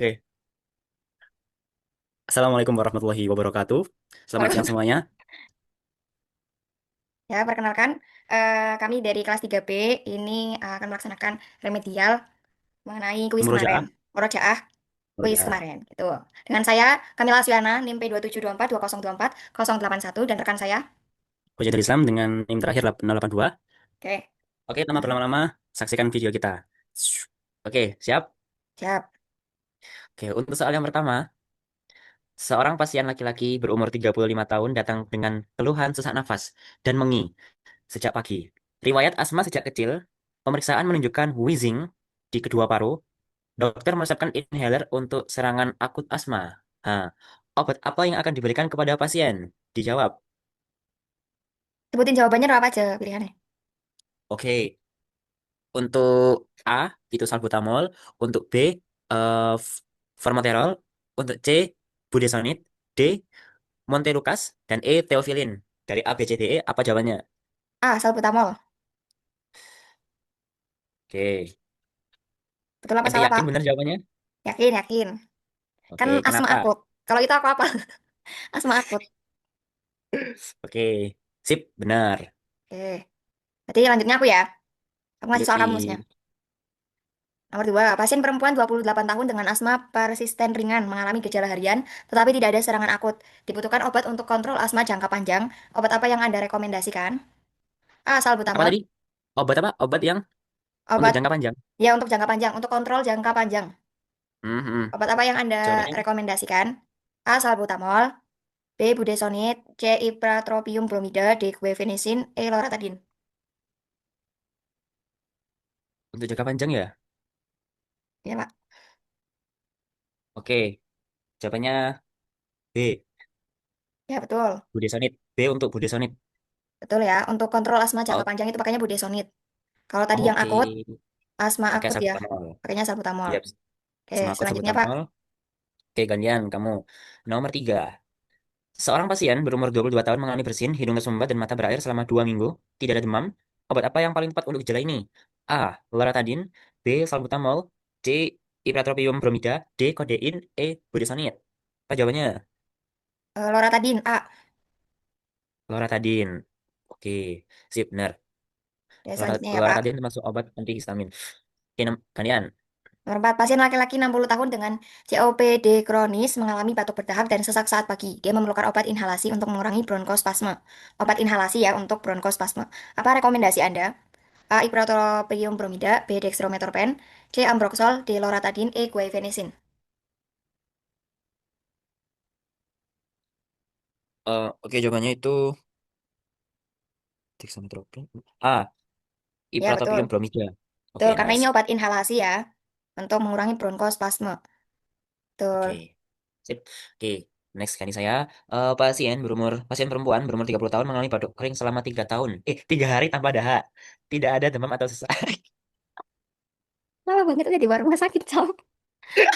Oke, Assalamualaikum warahmatullahi wabarakatuh. Selamat siang Walaupun semuanya. ya perkenalkan kami dari kelas 3B ini akan melaksanakan remedial mengenai kuis kemarin. Murojaah. Murojaah kuis Murojaah. kemarin gitu. Dengan saya Kamila Suliana NIM P27242024 dan rekan saya. Hujjatul Islam dengan NIM terakhir 082. Oke. Oke, tanpa Nah, berlama-lama, saksikan video kita. Oke, siap? siap. Oke, untuk soal yang pertama, seorang pasien laki-laki berumur 35 tahun datang dengan keluhan sesak nafas dan mengi sejak pagi. Riwayat asma sejak kecil, pemeriksaan menunjukkan wheezing di kedua paru. Dokter meresepkan inhaler untuk serangan akut asma. Nah, obat apa yang akan diberikan kepada pasien? Dijawab. Sebutin jawabannya apa aja pilihannya. Oke, untuk A itu salbutamol, untuk B f- formoterol, untuk C budesonide, D montelukast, dan E theophylline. Dari A, B, C, D, E apa jawabannya? Ah, salbutamol. Oke, Betul apa ente salah, yakin Pak? benar jawabannya? Yakin, yakin. Kan Oke, asma kenapa? akut. Kalau itu aku apa? Asma akut. Oke, sip, benar. Oke. Berarti lanjutnya aku ya. Aku ngasih soal Yoi. kamusnya. Nomor 2, pasien perempuan 28 tahun dengan asma persisten ringan mengalami gejala harian, tetapi tidak ada serangan akut. Dibutuhkan obat untuk kontrol asma jangka panjang. Obat apa yang Anda rekomendasikan? A. Apa Salbutamol. tadi? Obat apa? Obat yang untuk Obat jangka panjang. ya untuk jangka panjang, untuk kontrol jangka panjang. Mhm. Obat apa yang Anda Jawabannya rekomendasikan? A. Salbutamol. B. Budesonide. C. Ipratropium bromida. D. Guaifenesin. E. Loratadine. untuk jangka panjang ya? Ya, Pak. Oke, jawabannya B, Ya, betul. budesonide. B untuk budesonide. Betul ya. Untuk kontrol asma jangka Oh, panjang itu pakainya budesonide. Kalau tadi yang oke. akut, asma Pakai akut ya, salbutamol. pakainya salbutamol. Siap. Oke, Sama aku selanjutnya Pak. salbutamol. Oke, gantian kamu. Nomor 3. Seorang pasien berumur 22 tahun mengalami bersin, hidung tersumbat, dan mata berair selama 2 minggu. Tidak ada demam. Obat apa yang paling tepat untuk gejala ini? A. Loratadine. B. Salbutamol. C. Ipratropium bromida. D. Kodein. E. Budesonide. Apa jawabannya? Loratadine A. Loratadine. Oke, sip, benar. Oke, selanjutnya ya Pak. Loratadine termasuk obat antihistamin. Oke, gantian. Nomor 4, pasien laki-laki 60 tahun dengan COPD kronis mengalami batuk berdahak dan sesak saat pagi. Dia memerlukan obat inhalasi untuk mengurangi bronkospasme. Obat inhalasi ya untuk bronkospasme. Apa rekomendasi Anda? A. Ipratropium bromida. B. Dextromethorphan. C. Ambroxol. D. Loratadine. E. Guaifenesin. Oke, jawabannya itu dexamethasone. A. Ya, betul. Ipratropium bromida. Betul, Oke, karena ini nice. obat inhalasi ya untuk mengurangi bronkospasme. Oke, Betul. sip. Oke, next kali saya. Pasien perempuan berumur 30 tahun mengalami batuk kering selama 3 tahun. 3 hari tanpa dahak. Tidak ada demam atau sesak. Lama banget udah di rumah sakit, Cam.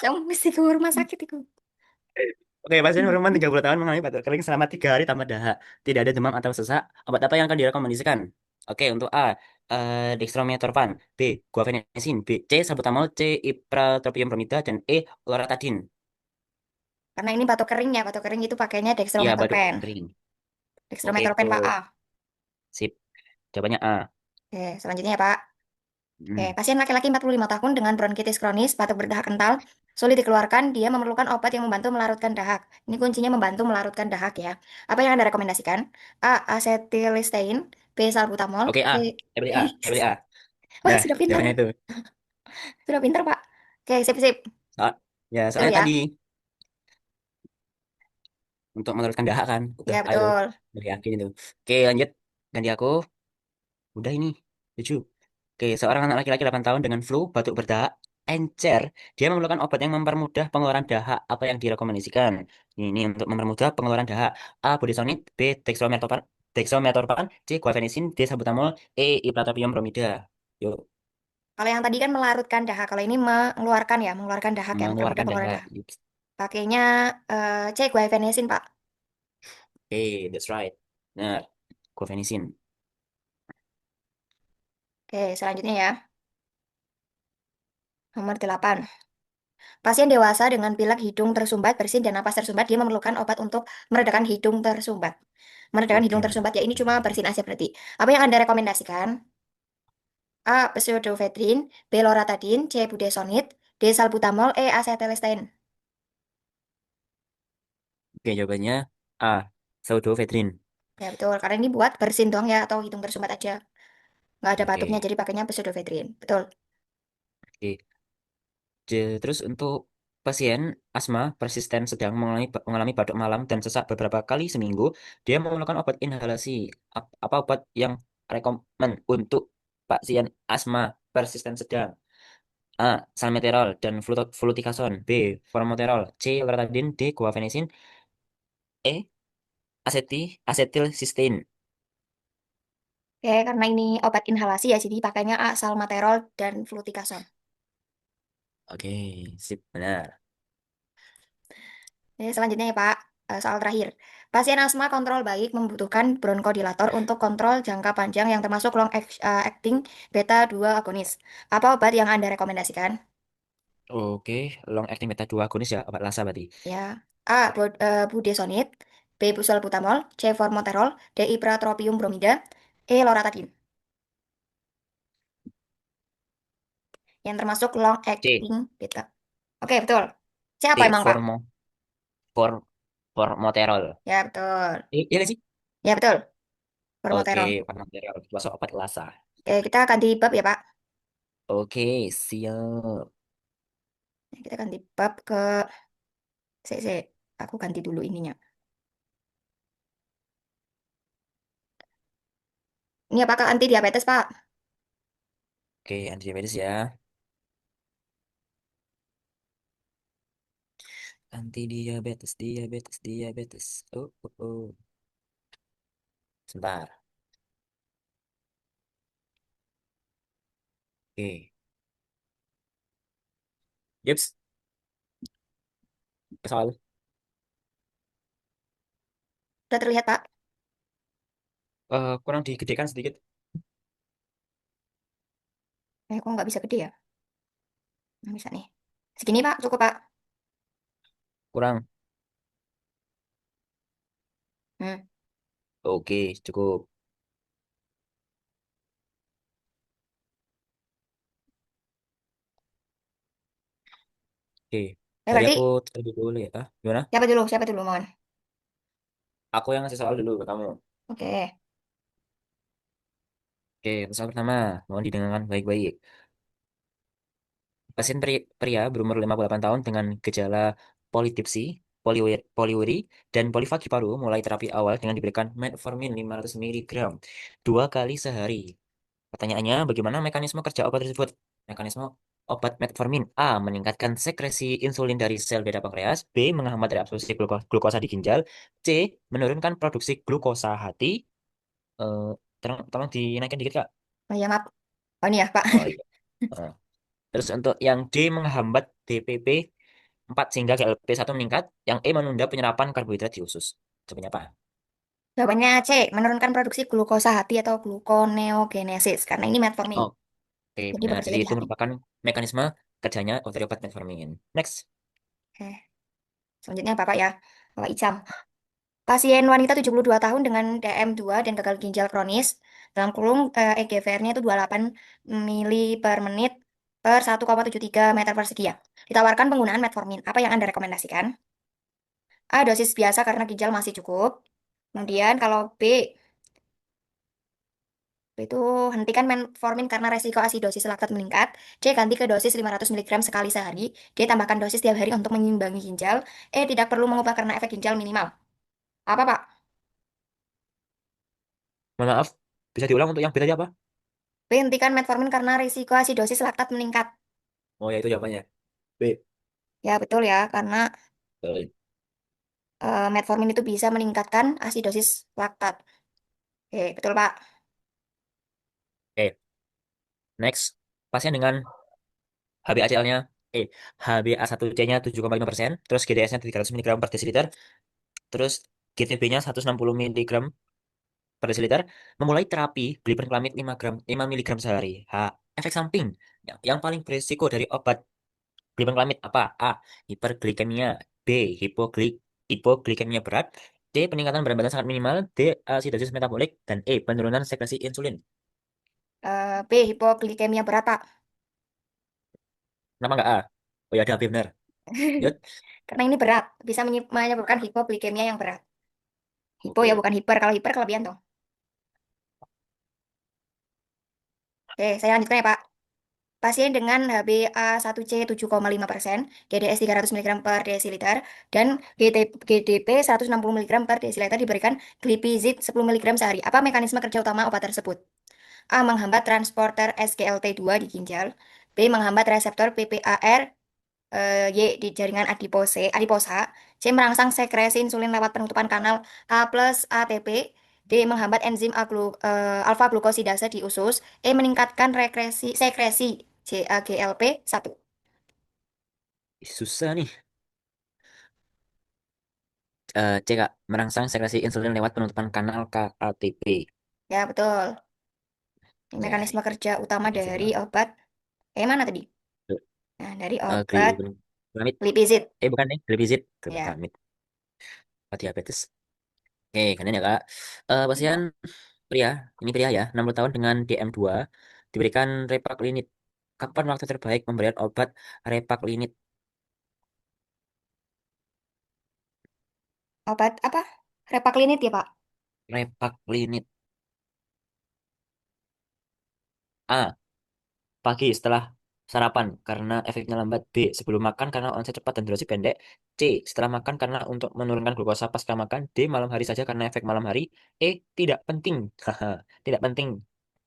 Cam mesti ke rumah sakit itu. Oke, pasien perempuan 30 tahun mengalami batuk kering selama 3 hari tanpa dahak. Tidak ada demam atau sesak. Obat apa yang akan direkomendasikan? Oke, untuk A. Dextromethorphan. B. Guaifenesin. B. C. Salbutamol. C. Ipratropium bromida. Dan E. Loratadine. Karena ini batuk kering ya, batuk kering itu pakainya Iya, batuk dextromethorphan. kering. Oke, Dextromethorphan Pak untuk A. sip. Jawabannya A. Oke, selanjutnya ya Pak. Oke, Hmm. pasien laki-laki 45 tahun dengan bronkitis kronis, batuk berdahak kental, sulit dikeluarkan, dia memerlukan obat yang membantu melarutkan dahak. Ini kuncinya membantu melarutkan dahak ya. Apa yang Anda rekomendasikan? A. Acetylcysteine. B. Salbutamol. Oke, A. C. Saya beli A. Saya beli A. Wah, Dah, sudah pintar. jawabannya itu. Sudah pintar, Pak. Oke, sip, sip. Ya, Betul soalnya tadi ya? untuk menurunkan dahak kan. Udah, Ya, ayo. betul. Udah yakin itu. Oke, lanjut. Ganti aku. Udah ini. Tujuh. Oke, seorang anak laki-laki 8 tahun dengan flu, batuk berdahak, encer. Dia memerlukan obat yang mempermudah pengeluaran dahak. Apa yang direkomendasikan? Ini untuk mempermudah pengeluaran dahak. A. Budesonide. B. Dextromethorphan. Dextromethorphan. C. Guaifenesin. D. Salbutamol. E. Ipratropium bromida. Yuk, Kalau yang tadi kan melarutkan dahak, kalau ini mengeluarkan ya, mengeluarkan dahak ya, mempermudah mengeluarkan pengeluaran dahak. dahak. Pakainya C. Guaifenesin, Pak. Oke, that's right. Nah, guaifenesin. Oke, selanjutnya ya. Nomor 8. Pasien dewasa dengan pilek hidung tersumbat, bersin, dan napas tersumbat, dia memerlukan obat untuk meredakan hidung tersumbat. Meredakan hidung Oke. tersumbat, ya ini cuma bersin aja berarti. Apa yang Anda rekomendasikan? A. Pseudoephedrine, B. Loratadine, C. Budesonide, D. Salbutamol, E. Acetylcysteine. Oke, jawabannya A. Pseudoephedrine. Ya betul, karena ini buat bersin doang ya, atau hidung tersumbat aja. Nggak ada batuknya, Oke. jadi pakainya pseudoephedrine. Betul. Oke. Terus untuk pasien asma persisten sedang mengalami batuk malam dan sesak beberapa kali seminggu, dia memerlukan obat inhalasi. Apa obat yang rekomen untuk pasien asma persisten sedang? A. Salmeterol dan fluticasone. B. Formoterol. C. Loratadine. D. Guaifenesin. E. Asetilcysteine. Oke, karena ini obat inhalasi ya, jadi pakainya A. Salmeterol dan fluticasone. Oke, sip, benar. Selanjutnya ya Pak, soal terakhir. Pasien asma kontrol baik membutuhkan bronkodilator untuk kontrol jangka panjang yang termasuk acting beta 2 agonis. Apa obat yang Anda rekomendasikan? Oke, long acting beta 2 agonis ya, obat lasa berarti. Ya. A. Budesonide, B. Busalbutamol, C. Formoterol, D. Ipratropium bromida, E. Loratadine. Yang termasuk long C. acting beta. Oke, betul. C apa C. emang Pak? Formoterol. Ya, betul. Iya nggak sih? Ya, betul. Oke, Formoterol. formoterol. Masuk obat lasa. Oke, kita ganti bab ya Pak. Oke, siap. Kita ganti bab ke C. Aku ganti dulu ininya. Ini apakah anti diabetes, Pak? Oke, antidiabetes ya. Antidiabetes, diabetes, diabetes. Oh. Sebentar. Oke. Yups, soal. Sudah terlihat, Pak? Kurang digedekan sedikit. Kok nggak bisa gede ya? Nggak bisa nih. Segini, Pak. Cukup, Pak. Kurang. Hmm. Oke, cukup. Oke, dari Berarti aku terlebih dulu ya. Gimana? siapa dulu? Siapa dulu, mohon. Aku yang ngasih soal dulu ke kamu. Oke. Oke, soal pertama. Mohon didengarkan baik-baik. Pasien pria berumur 58 tahun dengan gejala polidipsi, poliuri, dan polifagi paru mulai terapi awal dengan diberikan metformin 500 mg 2 kali sehari. Pertanyaannya, bagaimana mekanisme kerja obat tersebut? Mekanisme obat metformin A. Meningkatkan sekresi insulin dari sel beta pankreas. B. Menghambat reabsorpsi glukosa di ginjal. C. Menurunkan produksi glukosa hati. Eh, tolong dinaikkan dikit, Kak. Oh, ya, maaf. Oh, ini ya, Pak. Oh iya. Eh, Terus untuk yang D menghambat DPP 4 sehingga GLP-1 meningkat. Yang E menunda penyerapan karbohidrat di usus. Jawabannya apa? Jawabannya C. Menurunkan produksi glukosa hati atau gluconeogenesis. Karena ini metformin. Oke, Jadi benar. Jadi bekerjanya di itu hati. merupakan mekanisme kerjanya dari obat metformin. Next. Oke. Selanjutnya, Bapak ya. Bapak Icam. Pasien wanita 72 tahun dengan DM2 dan gagal ginjal kronis, dalam kurung EGFR-nya itu 28 mili per menit per 1,73 meter persegi ya. Ditawarkan penggunaan metformin. Apa yang Anda rekomendasikan? A. Dosis biasa karena ginjal masih cukup. Kemudian kalau B itu hentikan metformin karena resiko asidosis laktat meningkat. C. Ganti ke dosis 500 miligram sekali sehari. D. Tambahkan dosis tiap hari untuk mengimbangi ginjal. E. Tidak perlu mengubah karena efek ginjal minimal. Apa, Pak? Mohon maaf, bisa diulang untuk yang B tadi apa? B. Hentikan metformin karena risiko asidosis laktat meningkat. Oh ya, itu jawabannya. B. Ya, betul ya, karena Oke, metformin itu bisa meningkatkan asidosis laktat. Oke, betul, Pak. next. Pasien dengan HbACl-nya, HbA1c-nya 7,5%, terus GDS-nya 300 mg per desiliter, terus GTB-nya 160 mg per desiliter, memulai terapi glibenclamid 5 gram, 5 mg sehari. Efek samping yang paling berisiko dari obat Glibenclamid apa? A. Hiperglikemia. B. Hipoglikemia berat. C. Peningkatan berat badan sangat minimal. D. Acidosis metabolik. Dan E. Penurunan sekresi insulin. B. Hipoglikemia berat, Pak. Kenapa nggak A? Oh ya, ada B benar. Yuk. Karena ini berat, bisa menyebabkan hipoglikemia yang berat. Hipo ya Oke. bukan hiper. Kalau hiper kelebihan dong. Oke, saya lanjutkan ya, Pak. Pasien dengan HbA1c 7,5%, DDS 300 mg per desiliter, dan GDP 160 mg per desiliter diberikan glipizid 10 mg sehari. Apa mekanisme kerja utama obat tersebut? A. Menghambat transporter SGLT2 di ginjal. B. Menghambat reseptor PPAR Y di jaringan adiposa. C. Merangsang sekresi insulin lewat penutupan kanal A plus ATP. D. Menghambat enzim alfa glukosidase di usus. E. Meningkatkan sekresi GLP1. Ih, susah nih. C, Kak. Merangsang sekresi insulin lewat penutupan kanal KATP. Ya, betul. Ini Ya, mekanisme kerja utama oke, sip dari lah. obat. Mana tadi? Nah, dari obat Glibenclamid. lipizid. Bukan nih. Glipizid. Ya. Glibenclamid. Obat diabetes. Oke, kan ya, Kak. Pasien pria, ini pria ya, 60 tahun dengan DM2, diberikan repaklinid. Kapan waktu terbaik pemberian obat repaklinid? Obat apa? Repaklinid ya, Pak? Repaklinid. A. Pagi setelah sarapan karena efeknya lambat. B. Sebelum makan karena onset cepat dan durasi pendek. C. Setelah makan karena untuk menurunkan glukosa pasca makan. D. Malam hari saja karena efek malam hari. E. Tidak penting. Haha, tidak penting.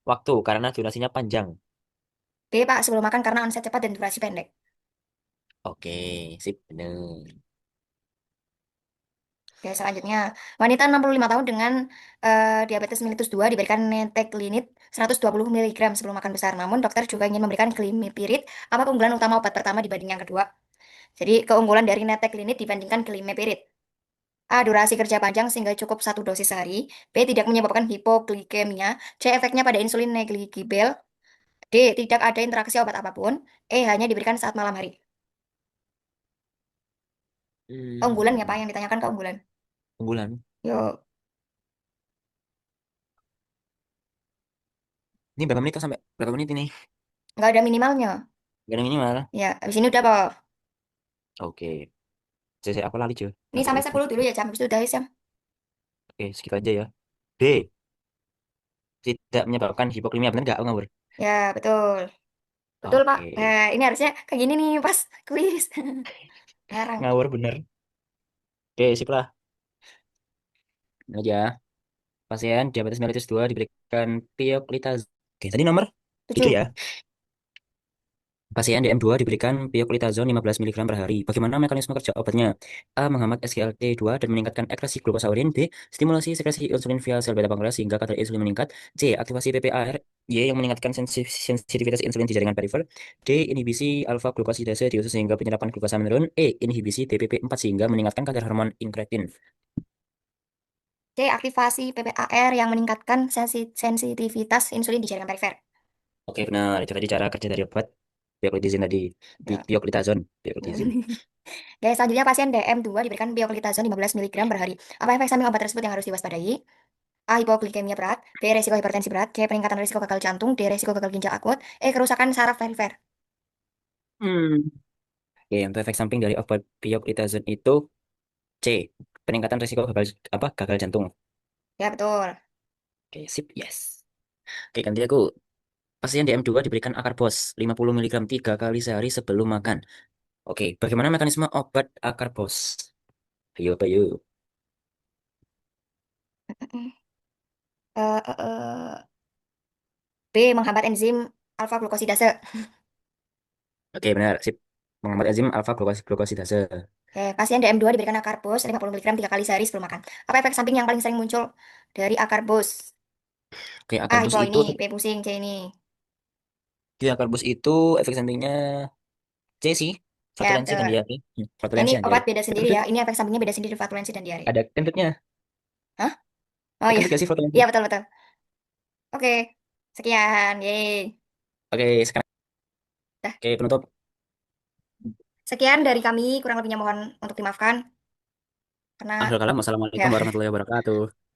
Waktu karena durasinya panjang. B, Pak. Sebelum makan karena onset cepat dan durasi pendek. Oke, sip, bener. Oke, selanjutnya, wanita 65 tahun dengan diabetes mellitus 2 diberikan neteklinid 120 mg sebelum makan besar. Namun, dokter juga ingin memberikan glimepiride. Apa keunggulan utama obat pertama dibanding yang kedua? Jadi, keunggulan dari neteklinid dibandingkan glimepiride. A. Durasi kerja panjang sehingga cukup satu dosis sehari. B. Tidak menyebabkan hipoglikemia. C. Efeknya pada insulin negligibel. D. Tidak ada interaksi obat apapun. E. Hanya diberikan saat malam hari. Keunggulan ya, Pak, Hmm, yang ditanyakan keunggulan. unggulan. Yuk, Ini berapa menit kok sampai berapa menit ini? nggak ada minimalnya. Gak ada minimal. Ya, habis ini udah, Pak. Oke. Saya aku lali cuy. Ini Aku sampai lupa. 10 dulu ya, Jam. Habis itu udah, Jam. Oke, segitu aja ya. B. Tidak menyebabkan hipoklimia. Benar nggak? Aku ngawur. Ya, betul. Betul, Pak. Oke. Ini harusnya kayak gini nih pas kuis. Ngarang. Ngawur bener. Oke, sip lah. Ini aja. Pasien diabetes mellitus 2 diberikan pioglitazone. Oke, tadi nomor 7 7. ya. Pasien DM2 diberikan pioglitazone 15 mg per hari. Bagaimana mekanisme kerja obatnya? A. Menghambat SGLT2 dan meningkatkan ekskresi glukosa urin. B. Stimulasi sekresi insulin via sel beta pankreas sehingga kadar insulin meningkat. C. Aktivasi PPAR. Y yang meningkatkan sensitivitas insulin di jaringan perifer. D. Inhibisi alfa glukosidase di usus sehingga penyerapan glukosa menurun. E. Inhibisi DPP4 sehingga meningkatkan kadar hormon inkretin. C. Aktivasi PPAR yang meningkatkan sensitivitas insulin di jaringan perifer. Oke, benar. Itu tadi cara kerja dari obat pioglitazone tadi. Ya. Pioglitazone. Pioglitazone. Guys, selanjutnya pasien DM2 diberikan pioglitazone 15 mg per hari. Apa efek samping obat tersebut yang harus diwaspadai? A. Hipoglikemia berat. B. Resiko hipertensi berat. C. Peningkatan risiko gagal jantung. D. Resiko gagal ginjal akut. E. Kerusakan saraf perifer. Hmm. Oke, untuk efek samping dari obat pioglitazone itu C. Peningkatan risiko gagal jantung. Ya, betul. Oke, sip, yes. Oke, ganti aku. Pasien DM2 diberikan Akarbos 50 mg 3 kali sehari sebelum makan. Oke, bagaimana mekanisme obat Akarbos? Ayo. Eh, eh, eh. B. Menghambat enzim alfa glukosidase. Oke, benar, sip. Menghambat enzim alfa glukosidase. Oke, pasien DM2 diberikan akarbos 50 mg 3 kali sehari sebelum makan. Apa efek samping yang paling sering muncul dari akarbos? Oke, A. Akarbos Hipo itu ini. B. Pusing. C. Ini. di Akarbos itu efek sampingnya C sih. Ya, Flatulensi dan betul. diare. Ya, ini Flatulensi dan diare. obat beda Ada sendiri kentut? ya. Ini efek sampingnya beda sendiri, flatulensi dan diare. Ada kentutnya. Hah? Oh Ada iya. kentut gak sih flatulensi? Iya, betul-betul. Oke. Sekian. Yeay. Oke, sekarang. Dah. Oke, penutup. Sekian dari kami, kurang lebihnya mohon untuk dimaafkan karena Akhirul kalam, ya wassalamualaikum warahmatullahi wabarakatuh.